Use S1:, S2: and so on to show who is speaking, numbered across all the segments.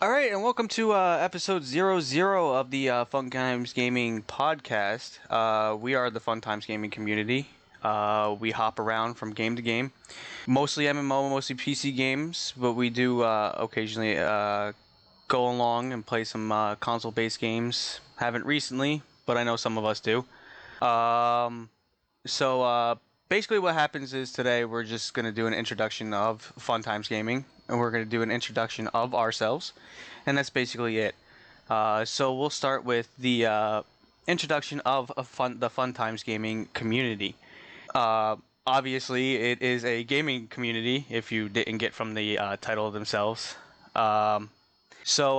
S1: All right, and welcome to episode 00 of the Fun Times Gaming podcast. We are the Fun Times Gaming Community. We hop around from game to game, mostly MMO, mostly PC games, but we do occasionally go along and play some console-based games. Haven't recently, but I know some of us do. So basically what happens is today we're just going to do an introduction of Fun Times Gaming, and we're going to do an introduction of ourselves, and that's basically it. So we'll start with the introduction of the Fun Times Gaming community. Obviously, it is a gaming community, if you didn't get from the title themselves. So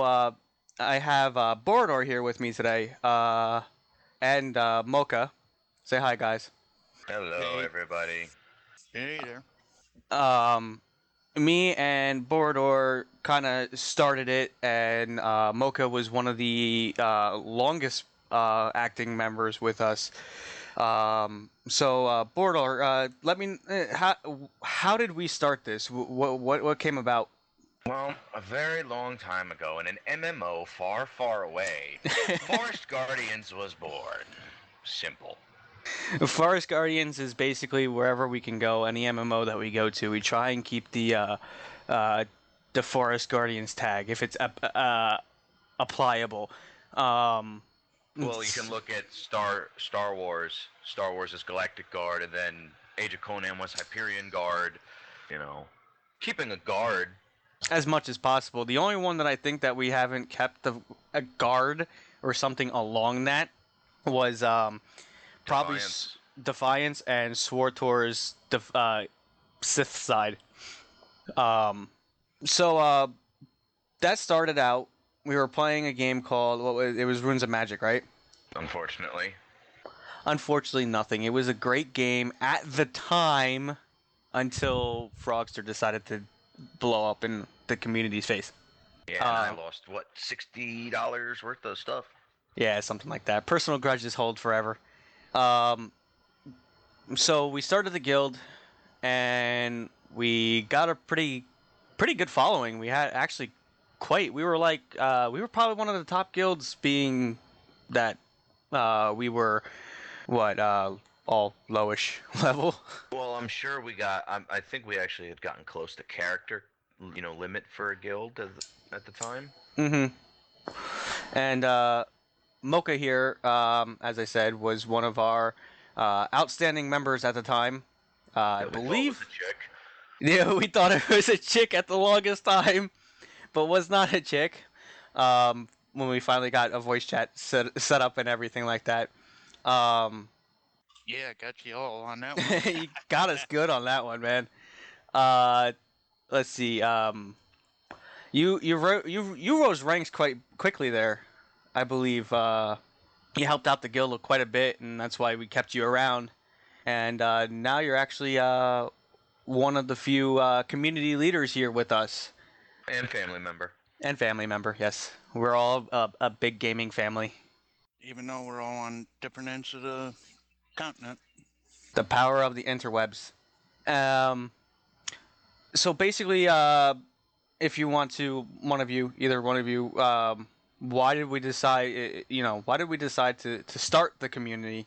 S1: I have Borodor here with me today, and Mocha. Say hi, guys.
S2: Hello,
S3: Hey.
S2: everybody.
S3: Hey there.
S1: Me and Borodor kind of started it, and Mocha was one of the longest acting members with us. So Borodor, let me how did we start this? What came about?
S2: Well, a very long time ago, in an MMO far, far away, Forest Guardians was born. Simple.
S1: Forest Guardians is basically wherever we can go, any MMO that we go to, we try and keep the Forest Guardians tag if it's applicable.
S2: Well, you can look at Star Wars. Star Wars is Galactic Guard, and then Age of Conan was Hyperion Guard. You know, keeping a guard.
S1: As much as possible. The only one that I think that we haven't kept a guard or something along that was probably Defiance and Swartor's Sith side. So that started out. We were playing a game called it was Runes of Magic, right?
S2: Unfortunately.
S1: Unfortunately, nothing. It was a great game at the time until Frogster decided to blow up in the community's face.
S2: Yeah, and I lost what, $60 worth of stuff.
S1: Yeah, something like that. Personal grudges hold forever. So we started the guild, and we got a pretty good following. We had actually we were probably one of the top guilds, being that we were all lowish level.
S2: Well, I'm sure we got. I think we actually had gotten close to character, limit for a guild at the time.
S1: Mm-hmm. And Mocha here, as I said, was one of our outstanding members at the time. I believe.
S2: It was a chick.
S1: Yeah, we thought it was a chick at the longest time, but was not a chick. When we finally got a voice chat set up and everything like that.
S3: Yeah, got you all on that one.
S1: You got us good on that one, man. Let's see. You rose ranks quite quickly there. I believe you helped out the guild quite a bit, and that's why we kept you around. And now you're actually one of the few community leaders here with us.
S2: And family member.
S1: And family member, yes. We're all a big gaming family.
S3: Even though we're all on different ends of the continent.
S1: The power of the interwebs. So basically, if you want to, either one of you, why did we decide? Why did we decide to start the community?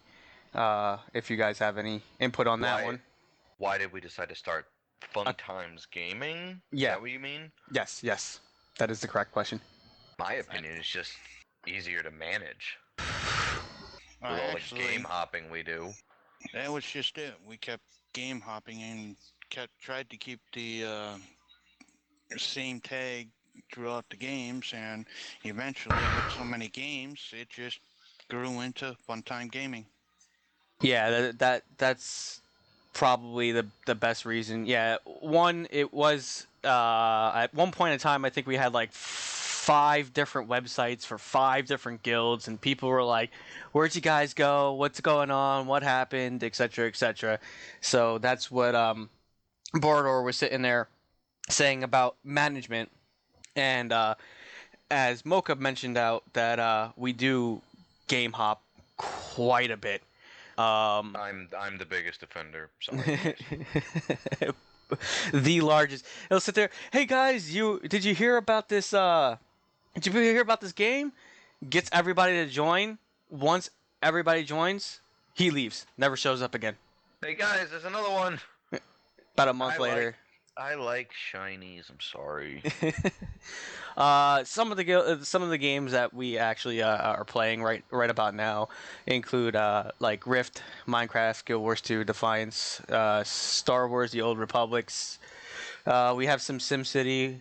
S1: If you guys have any input on that one.
S2: Why did we decide to start Fun Times Gaming?
S1: Yeah.
S2: Is that what you mean?
S1: Yes, that is the correct question.
S2: My opinion is just easier to manage. With all
S3: Actually,
S2: the game hopping we do.
S3: that was just it. We kept game hopping and tried to keep the same tag throughout the games, and eventually, with so many games, it just grew into Fun Time Gaming.
S1: Yeah, that's probably the best reason. Yeah, it was at one point in time, I think we had like 5 different websites for 5 different guilds, and people were like, "Where'd you guys go? What's going on? What happened?" etc., etc. So that's what Borodor was sitting there saying about management, and as Mocha mentioned out that we do game hop quite a bit.
S2: I'm the biggest offender. Sorry.
S1: The largest. He'll sit there. Hey guys, did you hear about this Did you hear about this game? Gets everybody to join. Once everybody joins, he leaves. Never shows up again.
S2: Hey guys, there's another one.
S1: About a month later.
S2: I like shinies. I'm sorry.
S1: Some of the games that we actually are playing right about now include like Rift, Minecraft, Guild Wars 2, Defiance, Star Wars: The Old Republics. We have some SimCity,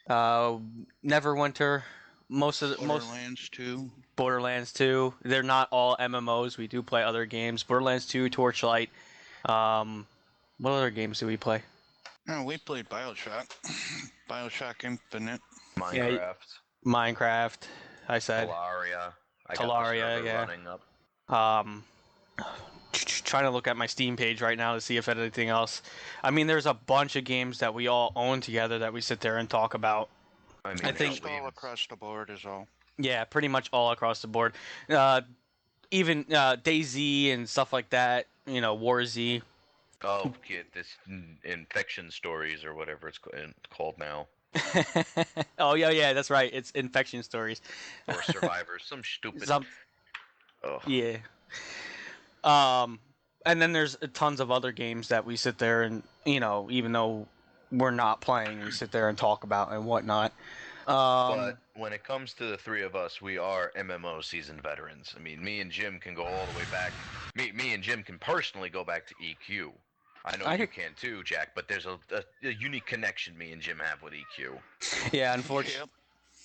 S1: Neverwinter.
S3: Borderlands 2.
S1: Borderlands 2. They're not all MMOs. We do play other games. Borderlands 2, Torchlight. What other games do we play?
S3: No, we played Bioshock. Bioshock Infinite.
S2: Minecraft.
S1: Yeah, Minecraft. I said.
S2: Talaria.
S1: Talaria, yeah.
S2: Running up.
S1: Trying to look at my Steam page right now to see if anything else. I mean, there's a bunch of games that we all own together that we sit there and talk about.
S2: I
S1: think
S3: just all across the board is all.
S1: Yeah, pretty much all across the board. Even DayZ and stuff like that. You know, War Z.
S2: Oh, get this infection stories or whatever it's called now.
S1: Oh yeah, that's right. It's infection stories.
S2: Or survivors, some stupid. Oh.
S1: Yeah. And then there's tons of other games that we sit there and, you know, even though we're not playing, we sit there and talk about and whatnot.
S2: But when it comes to the three of us, we are MMO seasoned veterans. I mean, me and Jim can go all the way back. Me and Jim can personally go back to EQ. I know you can too, Jack, but there's a unique connection me and Jim have with EQ.
S1: Yeah,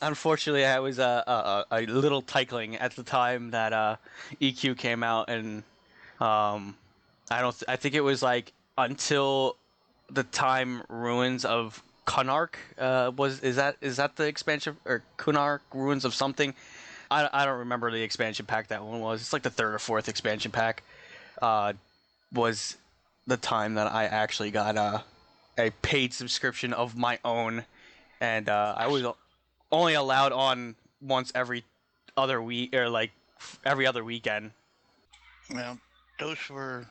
S1: unfortunately, I was a little tightling at the time that EQ came out, and I think it was like until the time Ruins of Kunark is that the expansion, or Kunark Ruins of something? I don't remember the expansion pack that one was. It's like the third or fourth expansion pack. Was the time that I actually got a paid subscription of my own, and I was only allowed on once every other week, or like every other weekend.
S3: Well, those were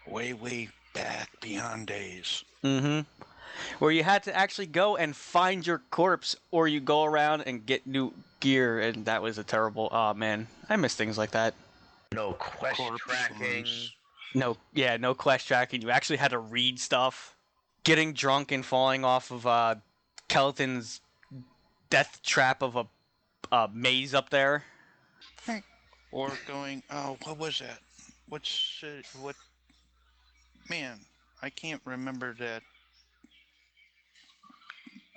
S3: way back beyond days.
S1: Mm-hmm. Where you had to actually go and find your corpse, or you go around and get new gear, and that was a terrible. Oh man, I miss things like that.
S2: No quest tracking.
S1: No quest tracking. You actually had to read stuff. Getting drunk and falling off of Kelton's death trap of a maze up there.
S3: Or going, oh, what was that? What? Man, I can't remember that.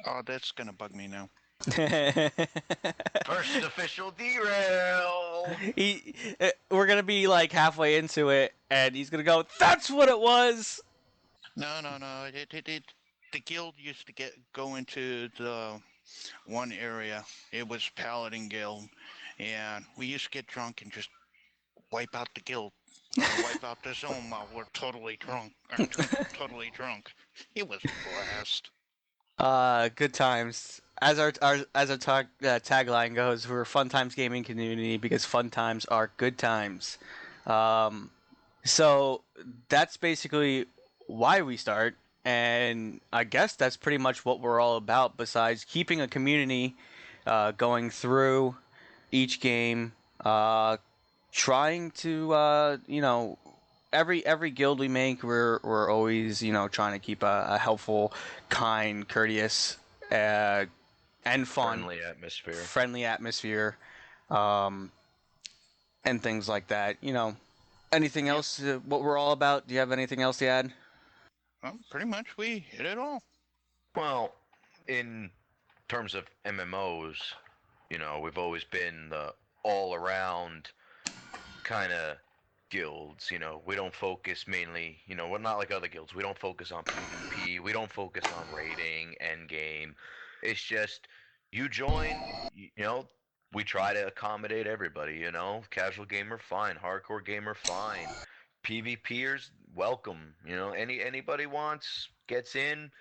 S3: Oh, that's gonna bug me now.
S2: First official derail.
S1: We're gonna be like halfway into it, and he's gonna go, "That's what it was."
S3: No. The guild used to go into the one area. It was Paladin Guild, and we used to get drunk and just wipe out the guild, wipe out the zone while we're totally drunk. Totally drunk. It was a blast.
S1: Good times. As our tagline goes, we're Fun Timez Gaming Community because fun times are good times. So that's basically why we start, and I guess that's pretty much what we're all about. Besides keeping a community going through each game, trying to every guild we make, we're always trying to keep a helpful, kind, courteous, and fun, friendly atmosphere, and things like that. Anything else? What we're all about? Do you have anything else to add?
S3: Well, pretty much we hit it all.
S2: Well, in terms of MMOs, we've always been the all-around kind of guilds. We don't focus mainly, we're not like other guilds. We don't focus on PvP. We don't focus on raiding, endgame. It's just you join, we try to accommodate everybody, casual gamer fine, hardcore gamer fine, PvPers welcome, anybody wants gets in.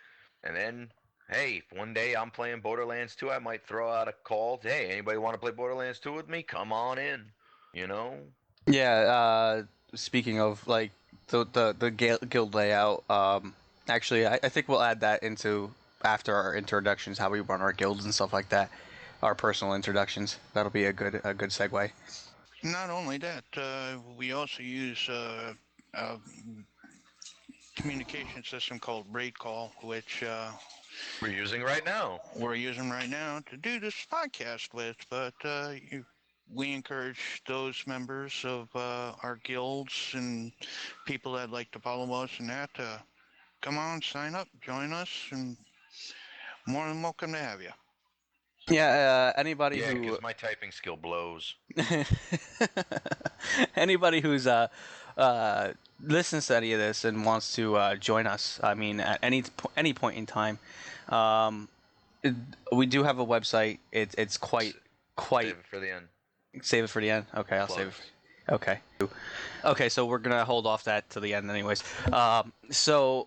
S2: And then hey, if one day I'm playing Borderlands 2, I might throw out a call. Hey, anybody want to play Borderlands 2 with me? Come on in,
S1: Yeah, speaking of like the guild layout, actually I think we'll add that into after our introductions, how we run our guilds and stuff like that. our personal introductions. That'll be a good segue.
S3: Not only that, we also use a communication system called Braid Call, which
S2: We're using right now.
S3: we're using right now to do this podcast with. But we encourage those members of our guilds and people that like to follow us and that to come on, sign up, join us, and more than welcome to have you.
S1: Yeah, anybody
S2: Yeah,
S1: who
S2: because my typing skill blows.
S1: anybody who's listens to any of this and wants to join us, I mean, at any point in time, we do have a website. It's quite.
S2: Save it for the end.
S1: Save it for the end. Okay, I'll save it. Okay. Okay, so we're gonna hold off that to the end, anyways. So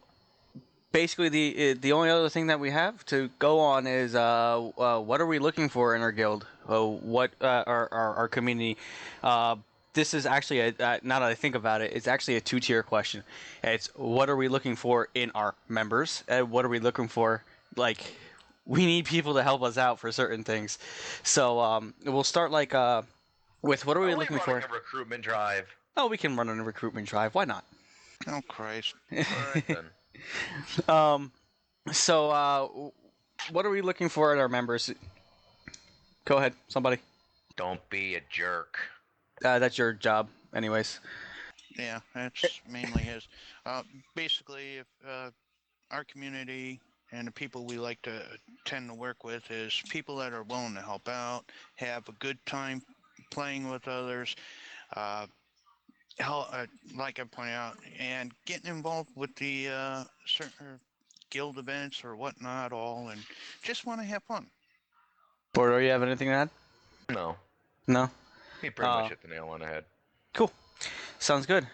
S1: basically, the only other thing that we have to go on is what are we looking for in our guild? What our community? This is actually now that I think about it, it's actually a 2-tier question. It's what are we looking for in our members, and what are we looking for like. We need people to help us out for certain things, so we'll start with what are we looking for?
S2: A recruitment drive.
S1: Oh, we can run on a recruitment drive. Why not?
S3: Oh Christ!
S2: All right then.
S1: So what are we looking for in our members? Go ahead, somebody.
S2: Don't be a jerk.
S1: That's your job, anyways.
S3: Yeah, that's mainly his. Basically, if our community and the people we like to tend to work with is people that are willing to help out, have a good time playing with others, like I pointed out, and getting involved with the certain guild events or whatnot, all, and just want to have fun.
S1: Bordo, you have anything to add?
S2: No.
S1: No?
S2: He pretty much hit the nail on the head.
S1: Cool. Sounds good.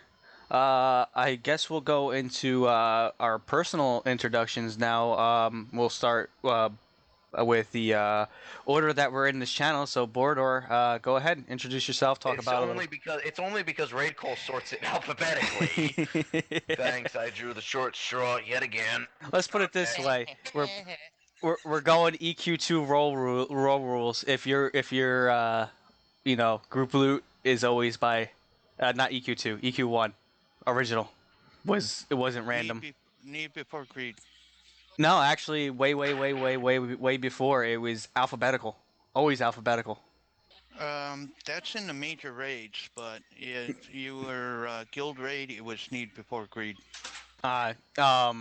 S1: I guess we'll go into our personal introductions now. We'll start with the order that we're in this channel. So, Bordor, go ahead, introduce yourself.
S2: It's only because Raid Call sorts it alphabetically. Thanks, I drew the short straw yet again.
S1: Let's put it this way: we're going EQ2 role rules. If your group loot is always by not EQ2, EQ1. Original it wasn't random.
S3: Need before greed.
S1: No, actually, way before it was alphabetical. Always alphabetical.
S3: That's in the major raids, but if you were guild raid, it was need before greed.
S1: Because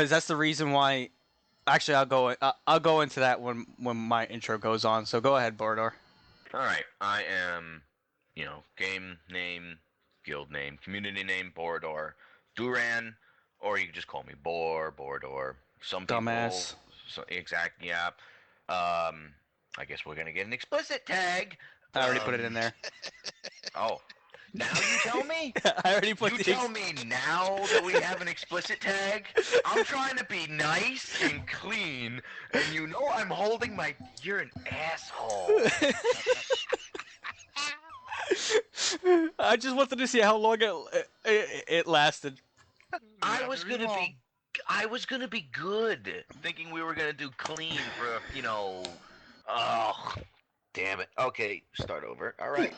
S1: that's the reason why. Actually, I'll go into that when my intro goes on. So go ahead, Bordor.
S2: All right, I am, game name, guild name, community name, Bordor, Duran, or you can just call me Bordor. Some people,
S1: dumbass.
S2: Yeah. I guess we're gonna get an explicit tag.
S1: I already put it in there.
S2: Oh, now you tell me?
S1: I already put.
S2: You tell me now that we have an explicit tag? I'm trying to be nice and clean, and I'm holding my. You're an asshole.
S1: I just wanted to see how long it lasted.
S2: I was gonna be good, thinking we were gonna do clean for Oh, damn it. Okay, start over. All right.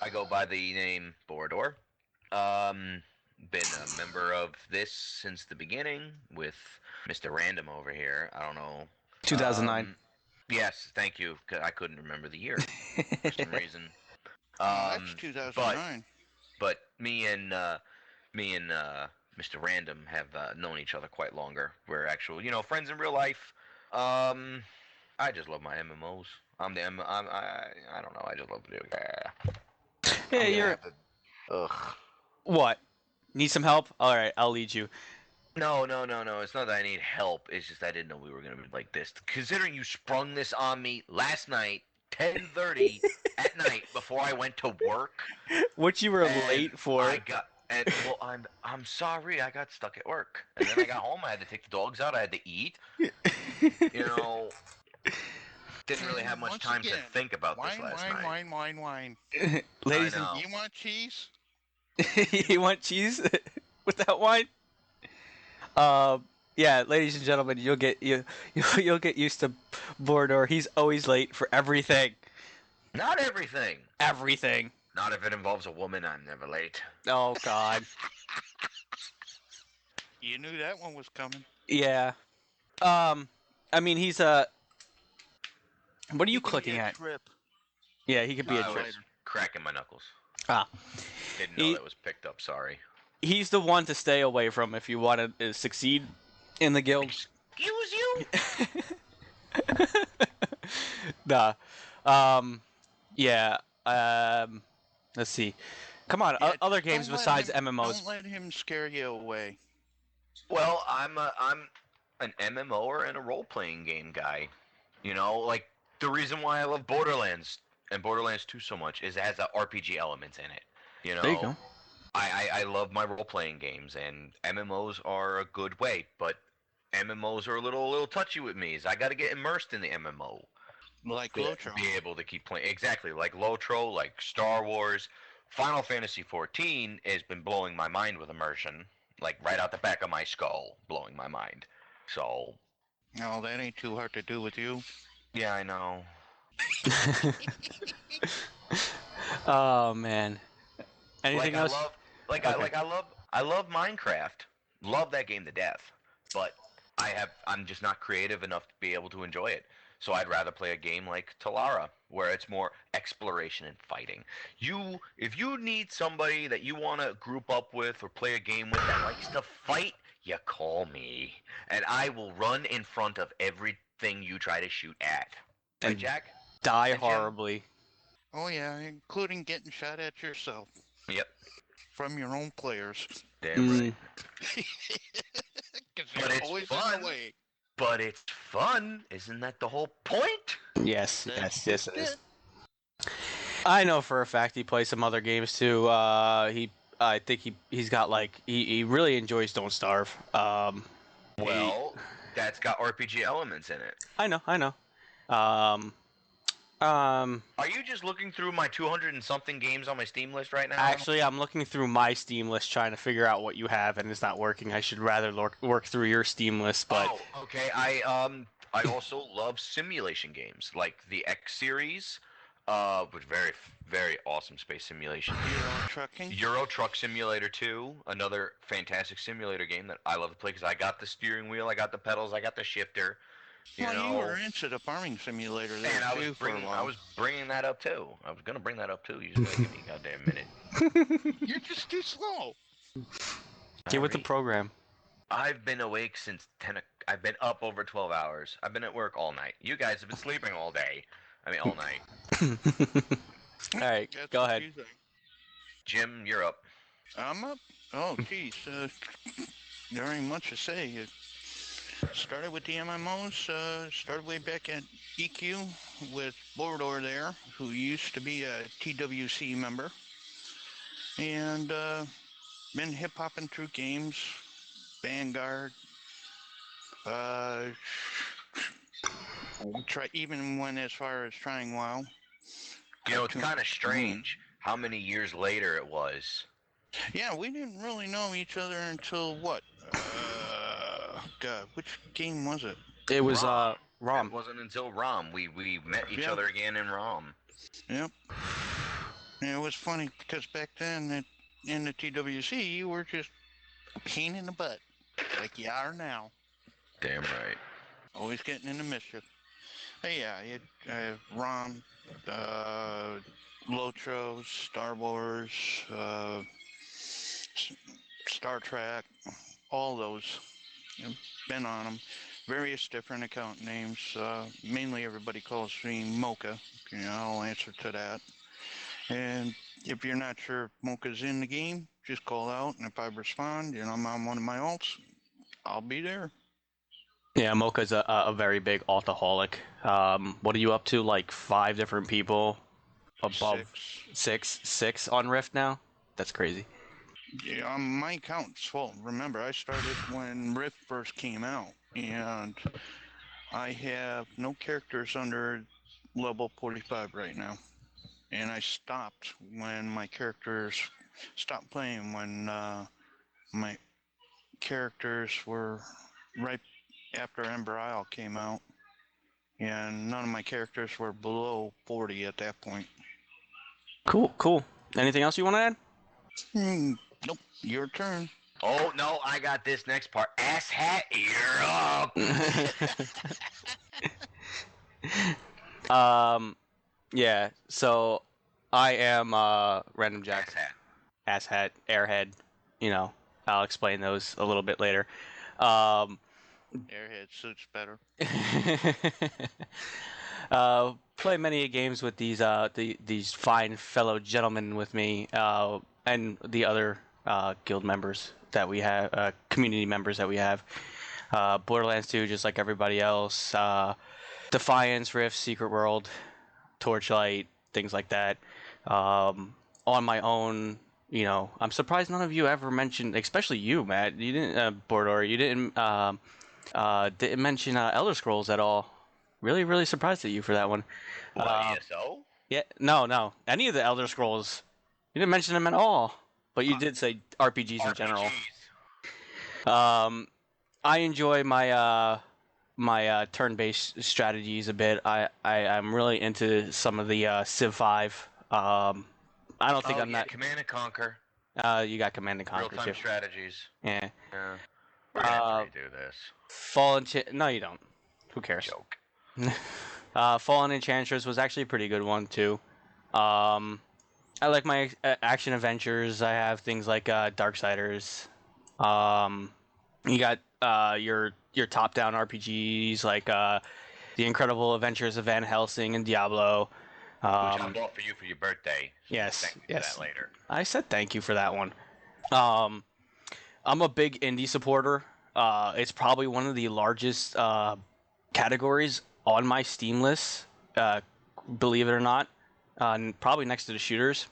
S2: I go by the name Bordor. Been a member of this since the beginning with Mr. Random over here. I don't know.
S1: 2009.
S2: Yes, thank you. I couldn't remember the year for some reason.
S3: That's 2009.
S2: But me and Mr. Random have known each other quite longer. We're actual, friends in real life. I just love my MMOs. I don't know. I just love it.
S1: Yeah, you're.
S2: Ugh.
S1: What? Need some help? All right, I'll lead you.
S2: No. It's not that I need help. It's just I didn't know we were gonna be like this. Considering you sprung this on me last night, 10:30 at night before I went to work.
S1: What you were late for?
S2: I'm sorry. I got stuck at work, and then I got home. I had to take the dogs out. I had to eat. Didn't really have much time to think about this last night.
S3: Wine.
S1: Ladies
S3: and you want cheese?
S1: You want cheese with that wine? Yeah, ladies and gentlemen, you'll get used to Bordor. He's always late for everything.
S2: Not everything.
S1: Everything.
S2: Not if it involves a woman. I'm never late.
S1: Oh God.
S3: You knew that one was coming.
S1: Yeah. I mean, he's What are you
S3: He can be
S1: clicking
S3: a
S1: at?
S3: trip.
S1: Yeah, he could be a
S2: I
S1: jerk.
S2: was cracking my knuckles.
S1: Ah,
S2: Didn't know that was picked up. Sorry.
S1: he's the one to stay away from if you want to succeed in the guild.
S2: Excuse you?
S1: Nah. Yeah. Let's see. Come on,
S3: Yeah,
S1: other
S3: just
S1: games
S3: don't let
S1: besides
S3: him-
S1: MMOs.
S3: Don't let him scare you away.
S2: Well, I'm an MMOer and a role-playing game guy. You know, like the reason why I love Borderlands and Borderlands 2 so much is it has the RPG elements in it. You know,
S1: There you go.
S2: I love my role-playing games, and MMOs are a good way, but MMOs are a little touchy with me. Is I got to get immersed in the MMO
S3: Like
S2: to
S3: Lotro.
S2: be able to keep playing. Exactly, like Lotro, like Star Wars, Final Fantasy 14 has been blowing my mind with immersion, like right out the back of my skull, blowing my mind. So
S3: No, that ain't too hard to do with you.
S2: yeah, I know.
S1: Oh man. Anything
S2: Like I
S1: else?
S2: love,
S1: Okay.
S2: I love Minecraft. Love that game to death. But I'm just not creative enough to be able to enjoy it. So I'd rather play a game like Talara, where it's more exploration and fighting. If you need somebody that you want to group up with or play a game with that likes to fight, you call me, and I will run in front of everything you try to shoot at. Right,
S1: And
S2: Jack?
S1: die
S2: And Jim?
S1: horribly.
S3: Oh yeah, including getting shot at yourself
S2: Yep.
S3: from your own players.
S2: Damn right.
S3: Because
S2: But
S3: they're
S2: it's
S3: always
S2: fun.
S3: in the way.
S2: But it's fun. Isn't that the whole point?
S1: Yes,
S3: That's
S1: yes, it
S3: just
S1: is. I know for a fact he plays some other games too. I think he's got like he really enjoys Don't Starve.
S2: Well, that's got RPG elements in it.
S1: I know. Um,
S2: Are you just looking through my 200 and something games on my Steam list right now?
S1: actually, I'm looking through my Steam list trying to figure out what you have, and it's not working. I should rather work through your Steam list, but
S2: Oh, okay. I also love simulation games like the X series, which very awesome space simulation.
S3: Euro trucking.
S2: Euro Truck Simulator 2, another fantastic simulator game that I love to play because I got the steering wheel, I got the pedals, I got the shifter. You know,
S3: You were into the farming simulator there
S2: and I
S3: too
S2: was
S3: for a
S2: bringing, I
S3: while.
S2: was bringing that up too. I was gonna bring that up too. You just gotta give me a goddamn minute.
S3: You're just too slow.
S1: get with the
S2: Sorry.
S1: program.
S2: I've been awake since 10. I've been up over 12 hours. I've been at work all night. You guys have been sleeping all day. I mean, all night.
S1: All right,
S3: That's
S1: go
S3: what
S1: ahead.
S3: you say.
S2: Jim, you're up.
S3: I'm up. Oh, geez. There ain't much to say. It started with the MMOs. Started way back at EQ with Bordor there, who used to be a TWC member. And been hip hopping through games, Vanguard. Try even went as far as trying WoW.
S2: You know, it's
S3: Cartoon-
S2: kind of strange how many years later it was.
S3: Yeah, we didn't really know each other until what? God, which game was it?
S1: It was
S2: Rom.
S1: Rom.
S2: It wasn't until Rom we met each
S3: Yeah.
S2: other again in Rom.
S3: Yep. And it was funny because back then in the TWC, you were just a pain in the butt, like you are now.
S2: Damn right.
S3: Always getting into mischief. Hey, yeah, Rom, Lotro, Star Wars, Star Trek, all those. Been on them. Various different account names. Mainly everybody calls me Mocha. I'll answer to that. And if you're not sure if Mocha's in the game, just call out. And if I respond and I'm on one of my alts, I'll be there.
S1: Yeah, Mocha's a very big alcoholic. What are you up to? Like 5 different people above 6 on Rift now? That's crazy.
S3: Yeah, my account's full. Remember, I started when Rift first came out, and I have no characters under level 45 right now. And I stopped when my characters stopped playing when my characters were right after Ember Isle came out, and none of my characters were below 40 at that point.
S1: Cool. Anything else you want to add?
S3: Nope. Your turn.
S2: Oh no, I got this next part. Ass hat, you're up.
S1: Yeah. So I am Random Jack.
S2: Ass hat.
S1: Ass hat, airhead. You know, I'll explain those a little bit later. Um,
S3: Airhead suits better.
S1: play many games with these these fine fellow gentlemen with me, and the other guild members that we have, community members that we have. Borderlands 2, just like everybody else. Defiance, Rift, Secret World, Torchlight, things like that. On my own, you know, I'm surprised none of you ever mentioned, especially you, Matt. You didn't, Bordor. You didn't mention Elder Scrolls at all. Really surprised at you for that one.
S2: What, ESO?
S1: Yeah, no. Any of the Elder Scrolls. You didn't mention them at all. But you did say RPGs in general. I enjoy my my turn-based strategies a bit. I'm really into some of the Civ 5. I don't think I'm not.
S2: Command and Conquer.
S1: You got Command and Conquer
S2: Real-time
S1: too.
S2: strategies.
S1: Yeah.
S2: We're gonna have to redo this.
S1: Fallen. No, you don't. Who cares?
S2: Joke.
S1: Fallen Enchantress was actually a pretty good one too. I like my action adventures. I have things like Darksiders. You got your top-down RPGs like The Incredible Adventures of Van Helsing and Diablo.
S2: Which I bought for you for your birthday. So
S1: Yes,
S2: thank you
S1: yes.
S2: for that later.
S1: I said thank you for that one. I'm a big indie supporter. It's probably one of the largest categories on my Steam list, believe it or not. Probably next to the shooters.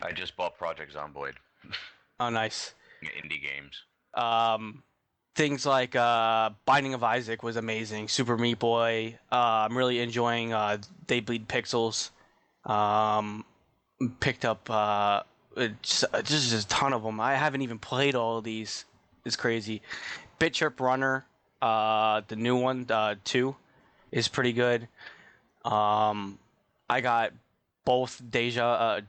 S2: I just bought Project Zomboid.
S1: Oh, nice.
S2: Indie games.
S1: Things like Binding of Isaac was amazing. Super Meat Boy. I'm really enjoying They Bleed Pixels. Picked up just a ton of them. I haven't even played all of these. It's crazy. BitChirp Runner, the new one, 2, is pretty good. I got both Deja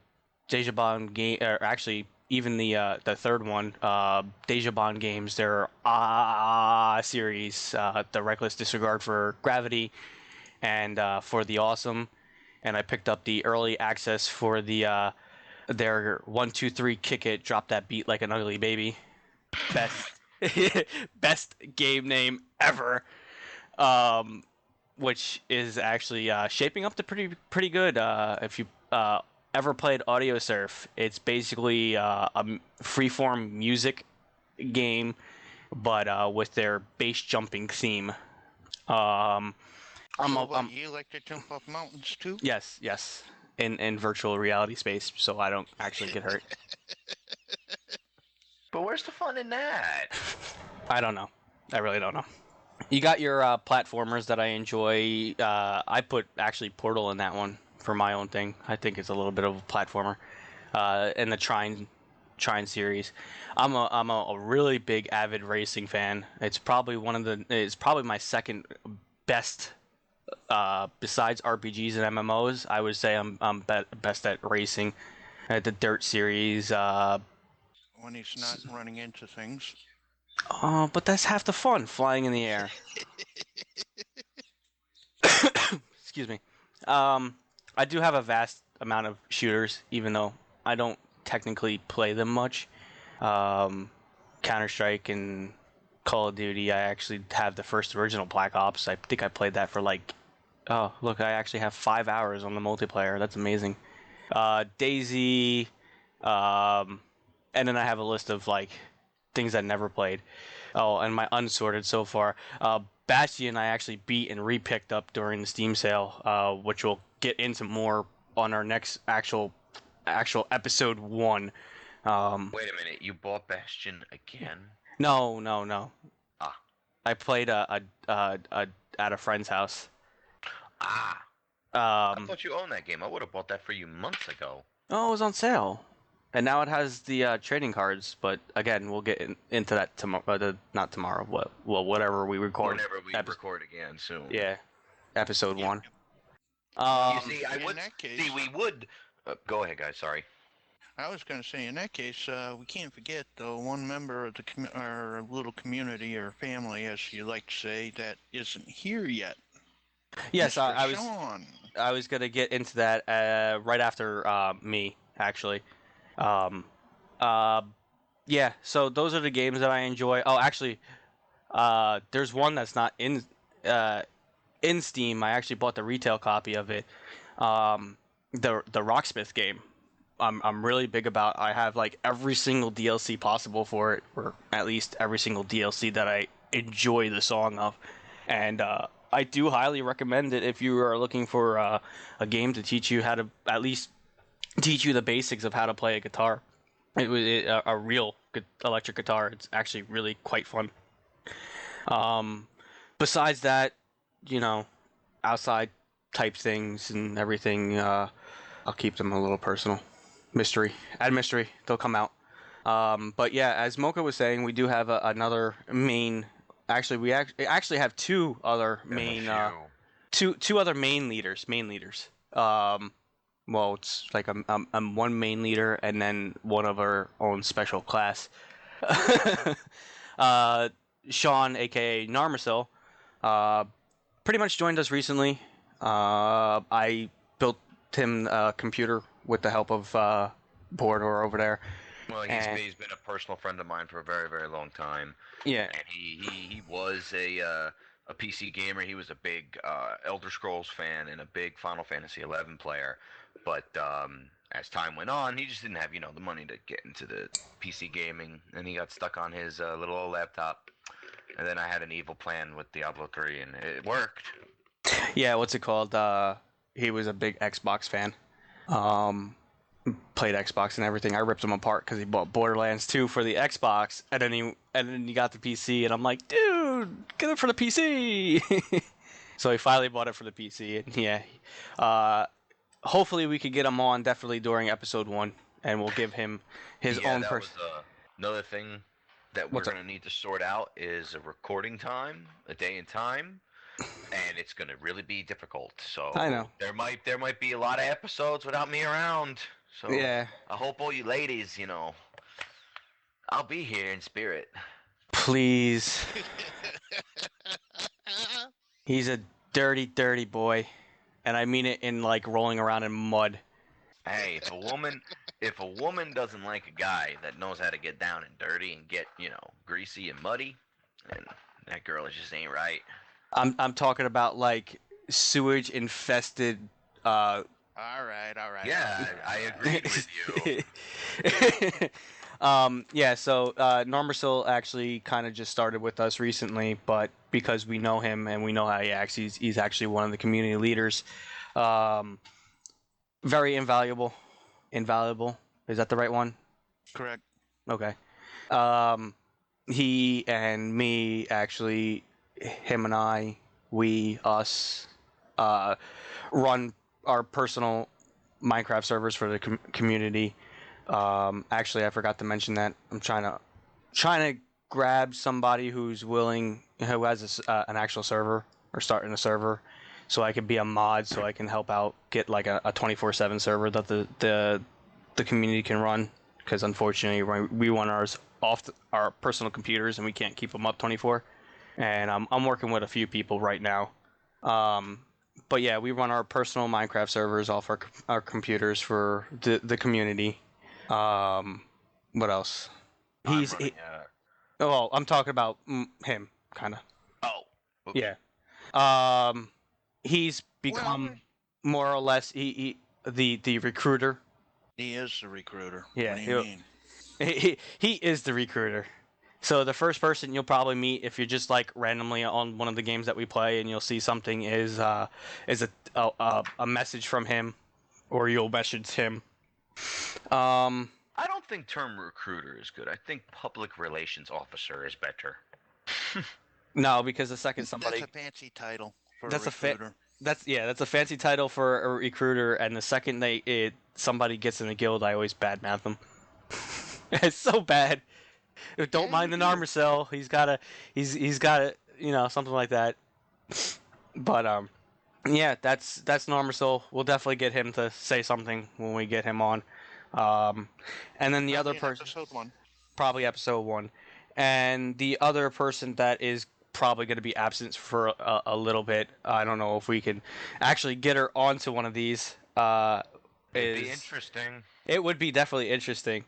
S1: Bond game, or actually even the third one, Deja Bond games. Their series, the Reckless Disregard for Gravity, and for the Awesome. And I picked up the early access for the their 1, 2, 3 Kick It, Drop That Beat Like an Ugly Baby. Best game name ever. Which is actually shaping up to pretty good. If you ever played Audio Surf, it's basically a freeform music game, but with their bass jumping theme.
S3: You like to jump off mountains too?
S1: Yes, in virtual reality space, so I don't actually get hurt.
S2: But where's the fun in that?
S1: I don't know. I really don't know. You got your platformers that I enjoy. I put actually Portal in that one for my own thing. I think it's a little bit of a platformer. And the Trine series. I'm a really big avid racing fan. It's probably my second best. Besides RPGs and MMOs, I would say I'm best at racing. The Dirt series.
S3: When he's not running into things.
S1: But that's half the fun, flying in the air. Excuse me. I do have a vast amount of shooters, even though I don't technically play them much. Counter-Strike and Call of Duty, I actually have the first original Black Ops. I think I played that for oh, look, I actually have 5 hours on the multiplayer. That's amazing. Daisy, and then I have a list of things I never played. Oh, and my unsorted so far. Bastion I actually beat and repicked up during the Steam sale, which we'll get into more on our next actual episode 1.
S2: Wait a minute, you bought Bastion again?
S1: No.
S2: Ah.
S1: I played at a friend's house.
S2: I thought you owned that game. I would have bought that for you months ago.
S1: Oh, it was on sale. And now it has the trading cards, but again, we'll get into that tomorrow. Not tomorrow. Whatever we record.
S2: Whenever we record again soon.
S1: Yeah, episode
S3: Yeah.
S1: 1.
S2: You see, I
S3: in
S2: would
S3: that case,
S2: see. We would. Go ahead, guys. Sorry.
S3: I was going to say, in that case, we can't forget the one member of our little community or family, as you like to say, that isn't here yet.
S1: Yes,
S3: Mr.
S1: I was.
S3: Sean.
S1: I was gonna get into that right after me, actually. Um, yeah. So those are the games that I enjoy. Oh, actually, there's one that's not in Steam. I actually bought the retail copy of it. The Rocksmith game. I'm really big about. I have like every single DLC possible for it, or at least every single DLC that I enjoy the song of, and I do highly recommend it if you are looking for a game to teach you how to at least teach you the basics of how to play a guitar. It was a real good electric guitar. It's actually really quite fun. Besides that, outside type things and everything, I'll keep them a little personal. Add mystery. They'll come out. But yeah, as Mocha was saying, we do have another main. Actually, we actually have two other main. Two other main leaders. Well, it's like I'm one main leader and then one of our own special class. Sean, aka Narmasil, pretty much joined us recently. I built him a computer with the help of Bordor over there.
S2: Well, he's been a personal friend of mine for a very, very long time.
S1: Yeah.
S2: And he was a PC gamer. He was a big Elder Scrolls fan and a big Final Fantasy XI player. But as time went on, he just didn't have the money to get into the PC gaming, and he got stuck on his little old laptop. And then I had an evil plan with Diablo 3, and it worked.
S1: Yeah, what's it called? He was a big Xbox fan. Played Xbox and everything. I ripped him apart because he bought Borderlands 2 for the Xbox, and then he got the PC, and I'm like, dude, get it for the PC. So he finally bought it for the PC, and yeah. Hopefully we could get him on definitely during episode 1, and we'll give him his own person.
S2: Another thing that we're going to need to sort out is a recording time, a day and time, and it's going to really be difficult. So
S1: I know
S2: there might be a lot of episodes without me around. So
S1: yeah,
S2: I hope all you ladies, I'll be here in spirit.
S1: Please. He's a dirty, dirty boy, and I mean it in like rolling around in mud.
S2: Hey, if a woman doesn't like a guy that knows how to get down and dirty and get, greasy and muddy, then that girl just ain't right.
S1: I'm talking about like sewage infested.
S3: All right.
S2: Yeah, I agreed with you.
S1: Yeah. So Normasil actually kind of just started with us recently, but because we know him and we know how he acts, he's actually one of the community leaders. Very invaluable. Invaluable. Is that the right one?
S3: Correct.
S1: Okay. He and me actually, him and I, us, run our personal Minecraft servers for the community. Actually, I forgot to mention that. I'm trying to grab somebody who has an actual server or starting a server, so I can be a mod, so I can help out get like a 24/7 server that the community can run. Because unfortunately, we run ours off our personal computers and we can't keep them up 24. And I'm working with a few people right now. But yeah, we run our personal Minecraft servers off our computers for the community. What else? Well, I'm talking about him, kind of.
S2: Oh. Okay.
S1: Yeah. He's become more or less the recruiter.
S3: He is the recruiter.
S1: Yeah.
S3: What do you mean?
S1: He is the recruiter. So the first person you'll probably meet if you're just like randomly on one of the games that we play and you'll see something is a message from him, or you'll message him.
S2: I don't think term recruiter is good. I think public relations officer is better.
S1: No, because the second somebody
S3: That's a fancy title for
S1: that's
S3: a recruiter.
S1: that's a fancy title for a recruiter, and the second somebody gets in a guild, I always badmouth them. It's so bad. Don't mind the armor cell. He's got a something like that. But yeah, that's Normasil. We'll definitely get him to say something when we get him on. And then the other person,
S3: episode 1.
S1: probably episode 1, and the other person that is probably going to be absent for a little bit. I don't know if we can actually get her onto one of these.
S2: It'd be interesting.
S1: It would be definitely interesting.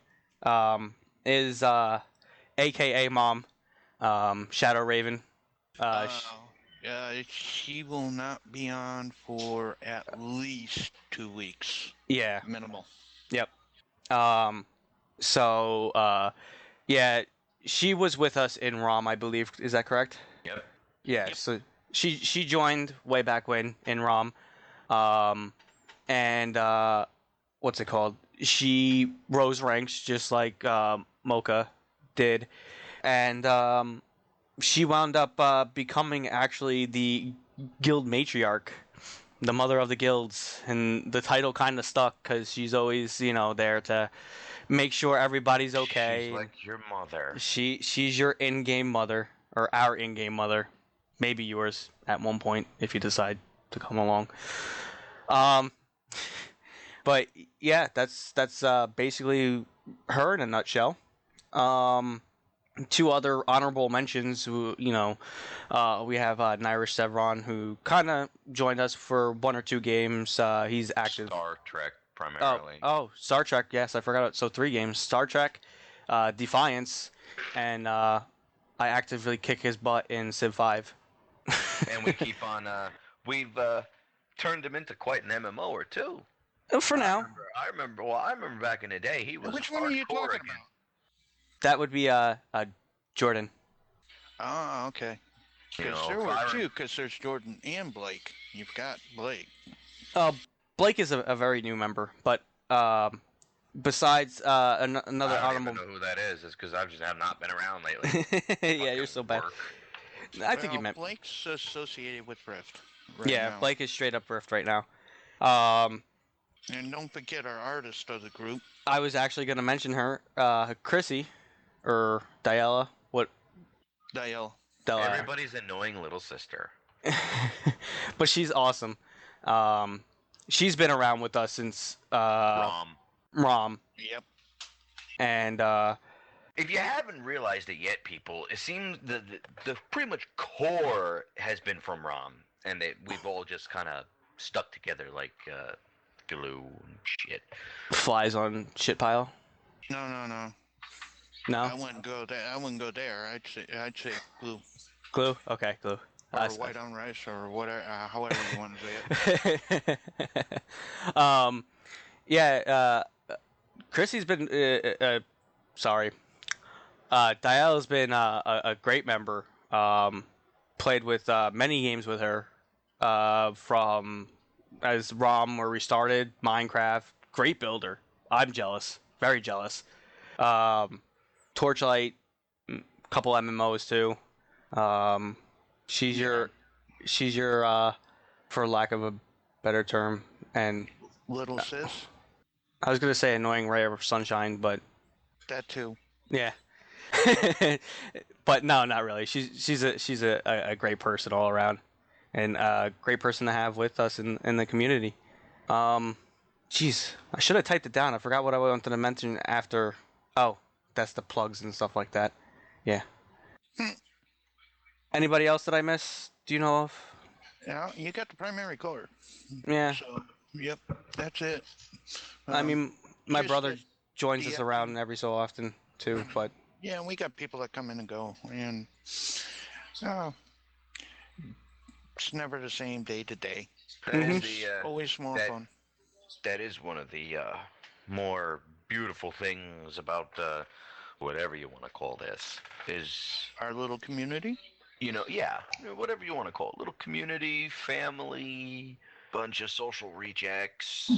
S1: Is AKA Mom, Shadow Raven.
S3: She will not be on for at least 2 weeks.
S1: Yeah.
S3: Minimal.
S1: Yep. Yeah, she was with us in ROM, I believe. Is that correct?
S2: Yep.
S1: Yeah.
S3: Yep.
S1: So she joined way back when in ROM, and what's it called? She rose ranks just like Mocha did, and she wound up becoming actually the guild matriarch, the mother of the guilds, and the title kind of stuck because she's always there to make sure everybody's okay.
S2: She's like your mother.
S1: She's your in-game mother, or our in-game mother, maybe yours at one point if you decide to come along. But yeah, that's basically her in a nutshell. Two other honorable mentions who, we have Nyrish Sevron, who kind of joined us for 1 or 2 games. He's active.
S2: Star Trek, primarily.
S1: Oh, Star Trek, yes, I forgot. So 3 games. Star Trek, Defiance, and I actively kick his butt in Civ 5.
S2: And we keep on, we've turned him into quite an MMO or 2.
S1: For now.
S2: I remember back in the day, he was
S3: Which one are you talking about?
S1: That would be Jordan.
S3: Oh, okay. Because there were 2, because there's Jordan and Blake. You've got Blake.
S1: Blake is a very new member, but besides another
S2: I don't
S1: honorable...
S2: even know who that is. It's because I just have not been around lately.
S1: Yeah, you're so bad. I think you meant...
S3: Blake's associated with Rift.
S1: Now. Blake is straight up Rift right now.
S3: And don't forget our artist of the group.
S1: I was actually going to mention her, Chrissy, or Diella. What?
S3: Diella.
S2: Everybody's annoying little sister.
S1: But she's awesome. She's been around with us since ROM.
S3: Yep.
S1: And
S2: if you haven't realized it yet, people, it seems the pretty much core has been from ROM, and we've all just kind of stuck together like glue and shit.
S1: Flies on shit pile.
S3: No.
S1: No.
S3: I wouldn't go there. I'd say glue.
S1: Glue. Okay, glue.
S3: Or white on rice, or whatever, however you want to say it.
S1: Yeah. Chrissy's been. Dial's been a great member. Played with many games with her. From as ROM where we started, Minecraft, great builder. I'm jealous, very jealous. Torchlight, couple MMOs too. She's your, for lack of a better term, and
S3: Little sis.
S1: I was gonna say annoying ray of sunshine, but
S3: That too.
S1: yeah. But no, not really. She's a great person all around, and a great person to have with us in the community. Jeez, I should have typed it down. I forgot what I wanted to mention after. Oh, that's the plugs and stuff like that. Yeah. Anybody else that I missed? Do you know of?
S3: Yeah, you got the primary core.
S1: Yeah.
S3: So, yep, that's it.
S1: I mean, my brother joins us around every so often too, but.
S3: Yeah, we got people that come in and go, and it's never the same day to day. Always more fun.
S2: That is one of the more beautiful things about whatever you want to call this is
S3: our little community.
S2: Whatever you want to call it, little community, family, bunch of social rejects.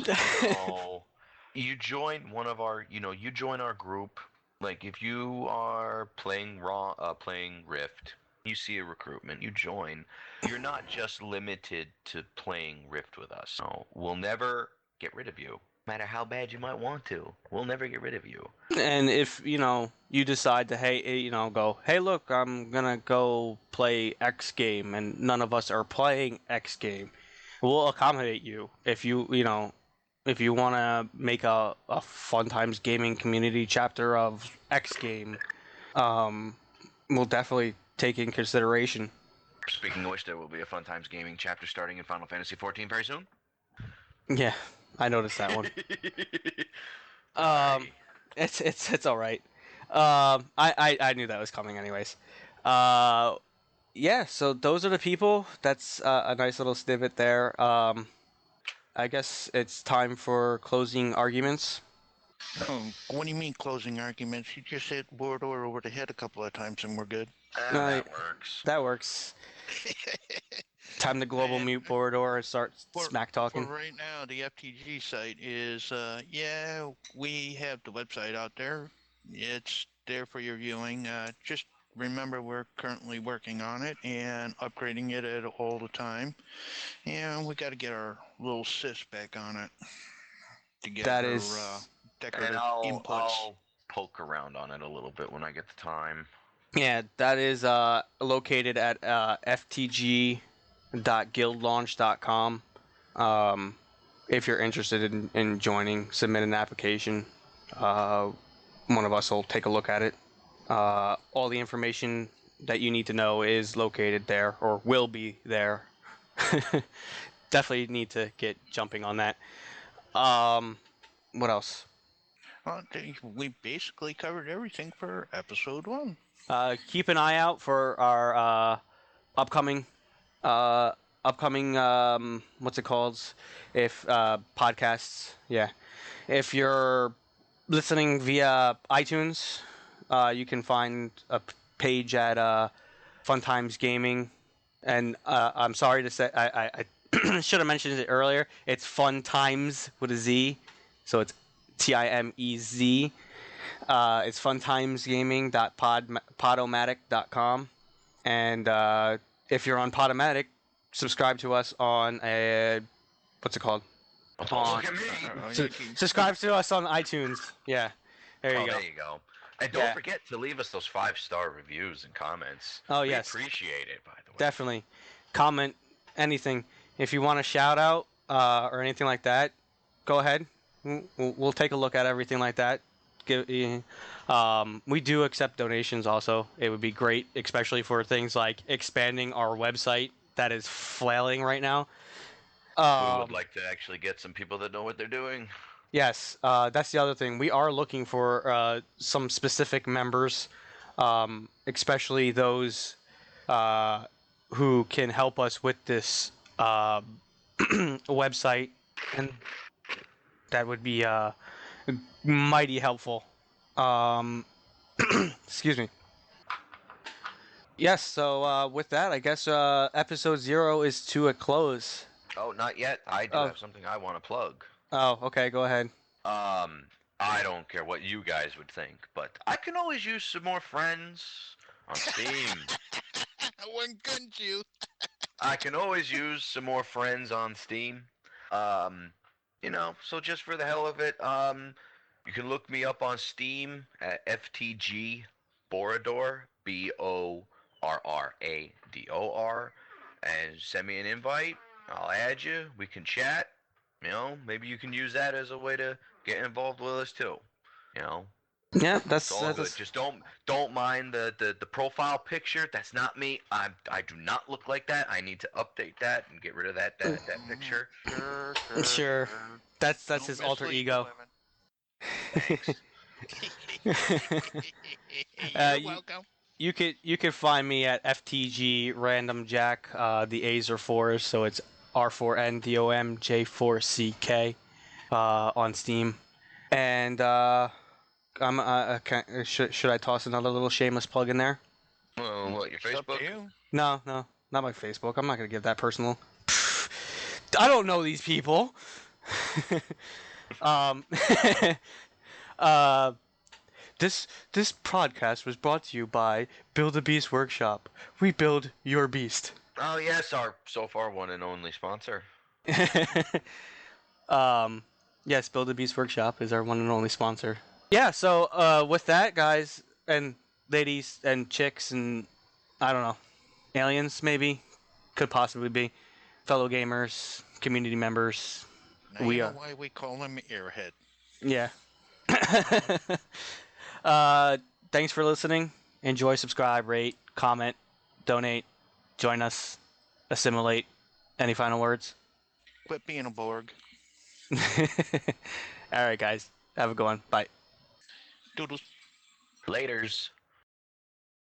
S2: You join one of our, you join our group. Like if you are playing Rift, you see a recruitment, you join. You're not just limited to playing Rift with us. No, we'll never get rid of you. matter how bad you might want to. We'll never get rid of you.
S1: And if you decide to go, hey, look, I'm gonna go play X game, and none of us are playing X game, we'll accommodate you. If you want to make a Fun Times Gaming Community chapter of X game, we'll definitely take in consideration.
S2: Speaking of which, there will be a Fun Times Gaming chapter starting in Final Fantasy XIV very soon.
S1: Yeah, I noticed that one. It's all right. I knew that was coming anyways. Yeah. So those are the people. That's a nice little snippet there. I guess it's time for closing arguments.
S3: Oh, what do you mean closing arguments? You just hit board or over the head a couple of times and we're good.
S2: That works.
S1: That works. Time to global mute board or start smack talking.
S3: For right now, the FTG site is, yeah, we have the website out there. It's there for your viewing. Just remember we're currently working on it and upgrading it all the time. And we got to get our little sis back on it to get
S1: That
S3: her
S1: is,
S3: decorative
S2: And
S3: inputs.
S2: I'll poke around on it a little bit when I get the time.
S1: yeah, that is located at ftg.guildlaunch.com. If you're interested in joining, submit an application. One of us will take a look at it. All the information that you need to know is located there, or will be there. Definitely need to get jumping on that. What else?
S3: Well, we basically covered everything for episode 1.
S1: Keep an eye out for our upcoming what's it called? If podcasts, yeah. If you're listening via iTunes, you can find a page at Fun Times Gaming, and I'm sorry to say I should have mentioned it earlier. It's Fun Times with a Z, so it's TIMEZ. It's funtimesgaming.podomatic.com, and if you're on Podomatic, subscribe to us on what's it called?
S2: Look at me.
S1: Subscribe to us on iTunes. Yeah, there you go.
S2: There you go. And don't forget to leave us those 5-star reviews and comments.
S1: Oh,
S2: we
S1: yes.
S2: appreciate it, by the way.
S1: Definitely. Comment anything. If you want a shout out or anything like that, go ahead. We'll take a look at everything like that. We do accept donations also. It would be great, especially for things like expanding our website that is flailing right now.
S2: We would like to actually get some people that know what they're doing.
S1: Yes, that's the other thing. We are looking for some specific members, especially those who can help us with this website, and that would be mighty helpful. Excuse me. Yes, so with that, I guess episode 0 is to a close.
S2: Oh, not yet. I do have something I want to plug.
S1: Oh, okay, go ahead.
S2: I don't care what you guys would think, but I can always use some more friends on Steam.
S3: When couldn't you?
S2: I can always use some more friends on Steam. So just for the hell of it, you can look me up on Steam at FTG Borador, BORRADOR, and send me an invite. I'll add you. We can chat. Maybe you can use that as a way to get involved with us too.
S1: Yeah, that's
S2: all good. Just don't mind the profile picture. That's not me. I do not look like that. I need to update that and get rid of that picture.
S1: Sure. That's his alter ego.
S2: Thanks.
S3: You're welcome.
S1: You could find me at FTG Random Jack. The A's are 4s, so it's R4NDOM J4CK on Steam. And should I toss another little shameless plug in there?
S2: What, your Facebook?
S1: No, not my Facebook. I'm not gonna give that personal. I don't know these people. This podcast was brought to you by Build a Beast Workshop. We build your beast.
S2: Oh yes, our so far one and only sponsor.
S1: Yes, Build a Beast Workshop is our one and only sponsor. Yeah, so with that, guys and ladies and chicks and I don't know, aliens maybe, could possibly be, fellow gamers, community members.
S3: Now you know why we call him Airhead.
S1: Yeah. Thanks for listening. Enjoy, subscribe, rate, comment, donate, join us, assimilate. Any final words?
S3: Quit being a Borg.
S1: All right, guys. Have a good one. Bye.
S3: Doodles.
S2: Laters.